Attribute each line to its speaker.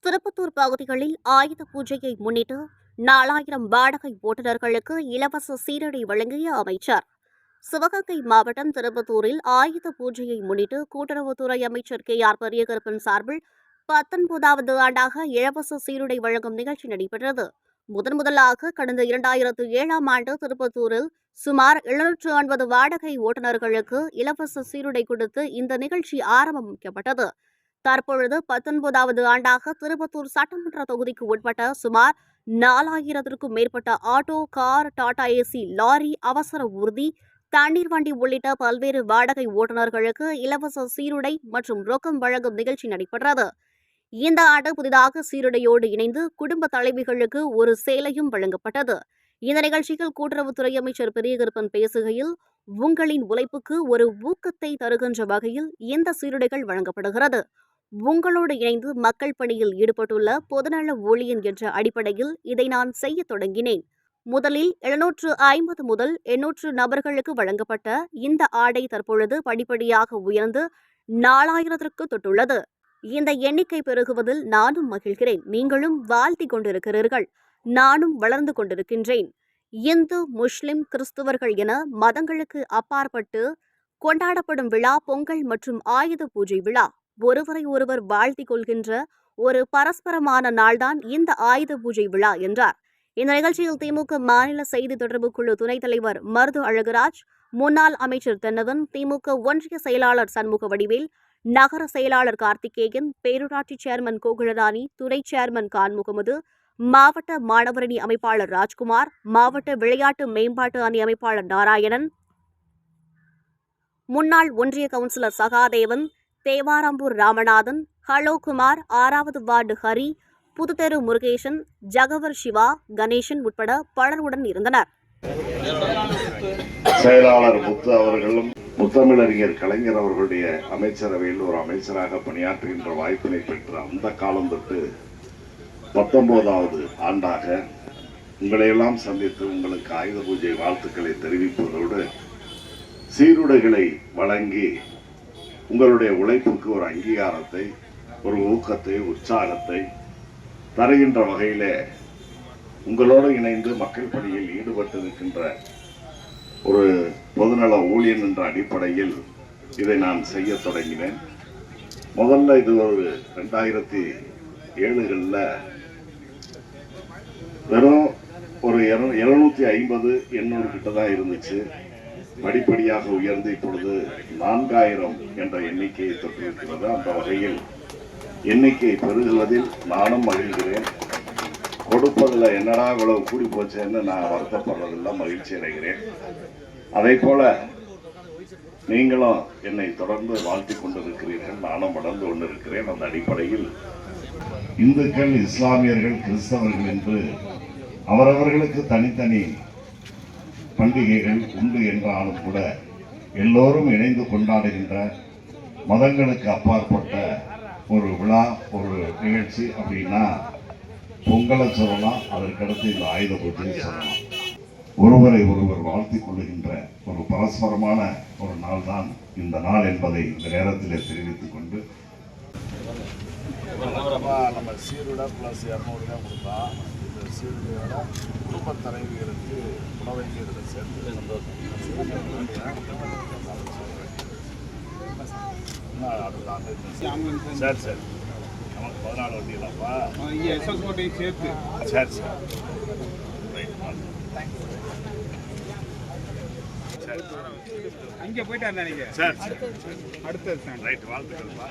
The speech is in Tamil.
Speaker 1: திருப்பத்தூர் பகுதிகளில் ஆயுத பூஜையை முன்னிட்டு 4000 வாடகை ஓட்டுநர்களுக்கு இலவச சீருடை வழங்கிய அமைச்சர். சிவகங்கை மாவட்டம் திருப்பத்தூரில் ஆயுத பூஜையை முன்னிட்டு கூட்டுறவுத்துறை அமைச்சர் KR பெரியகருப்பன் சார்பில் 19வது ஆண்டாக இலவச சீருடை வழங்கும் நிகழ்ச்சி நடைபெற்றது. முதன்முதலாக கடந்த 2007ஆம் ஆண்டு திருப்பத்தூரில் சுமார் 750 வாடகை ஓட்டுநர்களுக்கு இலவச சீருடை கொடுத்து இந்த நிகழ்ச்சி ஆரம்பிக்கப்பட்டது. தற்பொழுது 19வது ஆண்டாக திருப்பத்தூர் சட்டமன்ற தொகுதிக்கு உட்பட்ட சுமார் 4000க்கும் மேற்பட்ட auto, car, Tata AC, lorry, அவசர ஊர்தி, தண்ணீர் வண்டி உள்ளிட்ட பல்வேறு வாடகை ஓட்டுநர்களுக்கு இலவச சீருடை மற்றும் ரொக்கம் வழங்கும் நிகழ்ச்சி நடைபெற்றது. இந்த ஆண்டு புதிதாக சீருடையோடு இணைந்து குடும்ப தலைவிகளுக்கு ஒரு சேலையும் வழங்கப்பட்டது. இந்த நிகழ்ச்சியில் கூட்டுறவுத்துறை அமைச்சர் பெரியகருப்பன் பேசுகையில், உங்களின் உழைப்புக்கு ஒரு ஊக்கத்தை தருகின்ற வகையில் இந்த சீருடைகள் வழங்கப்படுகிறது. உங்களோடு இணைந்து மக்கள் பணியில் ஈடுபட்டுள்ள பொதுநல ஊழியன் என்ற அடிப்படையில் இதை நான் செய்ய தொடங்கினேன். முதலில் 750 முதல் 800 நபர்களுக்கு வழங்கப்பட்ட இந்த ஆடை தற்பொழுது படிப்படியாக உயர்ந்து 4000ற்கு தொட்டுள்ளது. இந்த எண்ணிக்கை பெருகுவதில் நானும் மகிழ்கிறேன். நீங்களும் வாழ்த்திக் கொண்டிருக்கிறீர்கள். நானும் வளர்ந்து கொண்டிருக்கின்றேன். இந்து, முஸ்லிம், கிறிஸ்துவர்கள் என மதங்களுக்கு அப்பாற்பட்டு கொண்டாடப்படும் விழா பொங்கல் மற்றும் ஆயுத பூஜை விழா. ஒருவரை ஒருவர் வாழ்த்திக் கொள்கின்ற ஒரு பரஸ்பரமான நாள்தான் இந்த ஆயுத பூஜை விழா என்றார். இந்த நிகழ்ச்சியில் திமுக மாநில செய்தி தொடர்பு குழு துணைத் தலைவர் மருது அழகுராஜ், முன்னாள் அமைச்சர் தென்னவன், திமுக ஒன்றிய செயலாளர் சண்முக வடிவேல், நகர செயலாளர் கார்த்திகேயன், பேரூராட்சி சேர்மன் கோகுலராணி, துணை சேர்மன் கான் முகமது, மாவட்ட மாணவரணி அமைப்பாளர் ராஜ்குமார், மாவட்ட விளையாட்டு மேம்பாட்டு அணி அமைப்பாளர் நாராயணன், முன்னாள் ஒன்றிய கவுன்சிலர் சகாதேவன், தேவாரம்பூர் ராமநாதன், ஹலோ குமார், 6வது வார்டு ஹரி, புதுத்தெரு முருகேசன், ஜகவர் சிவா, கணேசன் உட்பட பலருடன் இருந்தனர்.
Speaker 2: செயலாளர் முத்து அவர்களும் முத்தமிழறிஞர் கலைஞர் அவர்களுடைய அமைச்சரவையில் ஒரு அமைச்சராக பணியாற்றுகின்ற வாய்ப்பினை பெற்ற அந்த காலம் தொட்டு 19வது ஆண்டாக உங்களையெல்லாம் சந்தித்து உங்களுக்கு ஆயுத பூஜை வாழ்த்துக்களை தெரிவிப்பதோடு சீருடைகளை வழங்கி உங்களுடைய உழைப்புக்கு ஒரு அங்கீகாரத்தை, ஒரு ஊக்கத்தை, உற்சாகத்தை தருகின்ற வகையிலே உங்களோடு இணைந்து மக்கள் பணியில் ஈடுபட்டு இருக்கின்ற ஒரு பொதுநல ஊழியன் என்ற அடிப்படையில் இதை நான் செய்ய தொடங்கினேன். முதல்ல இது ஒரு 2007களில் வெறும் ஒரு 750 800 கிட்ட தான் இருந்துச்சு. படிப்படியாக உயர்ந்து இப்பொழுது 4000 என்ற எண்ணிக்கையை தொட்டிருக்கிறது. அந்த வகையில் எண்ணிக்கை பெருகுவதில் நானும் மகிழ்கிறேன். கொடுப்பதில் என்னடா இவ்வளவு கூடி போச்சேன்னு நான் வருத்தப்படுறதெல்லாம் மகிழ்ச்சி அடைகிறேன். அதே போல நீங்களும் என்னை தொடர்ந்து வாழ்த்தி கொண்டிருக்கிறீர்கள், நானும் வளர்ந்து கொண்டிருக்கிறேன். அந்த அடிப்படையில் இந்துக்கள், இஸ்லாமியர்கள், கிறிஸ்தவர்கள் என்று அவரவர்களுக்கு தனித்தனி பண்டிகைகள் உண்டு என்றாலும் கூட எல்லோரும் இணைந்து கொண்டாடுகின்ற மதங்களுக்கு அப்பாற்பட்ட ஒரு விழா, ஒரு நிகழ்ச்சி அப்படின்னா பொங்கலை சொல்லலாம். அதற்கடுத்து இந்த ஆயுத பூஜையை சொல்லலாம். ஒருவரை ஒருவர் வாழ்த்திக் கொள்ளுகின்ற ஒரு பரஸ்பரமான ஒரு நாள் தான் இந்த நாள் என்பதை இந்த நேரத்தில் தெரிவித்துக் கொண்டு, நம்ம சீருடை ப்ளஸ் 200 தான் கொடுத்தா இந்த சீருடையோட குடும்ப தலைவிகளுக்கு உணவைக்கு இதில் சேர்த்து சந்தோஷம். சரி சரி, நமக்கு 14 வண்டி இல்லைப்பா, சேர்த்து. சரி சரி, ரைட்.
Speaker 3: அங்கே போயிட்டு
Speaker 2: சரி சரி, அடுத்தது ரைட். வாழ்த்துக்கள்ப்பா.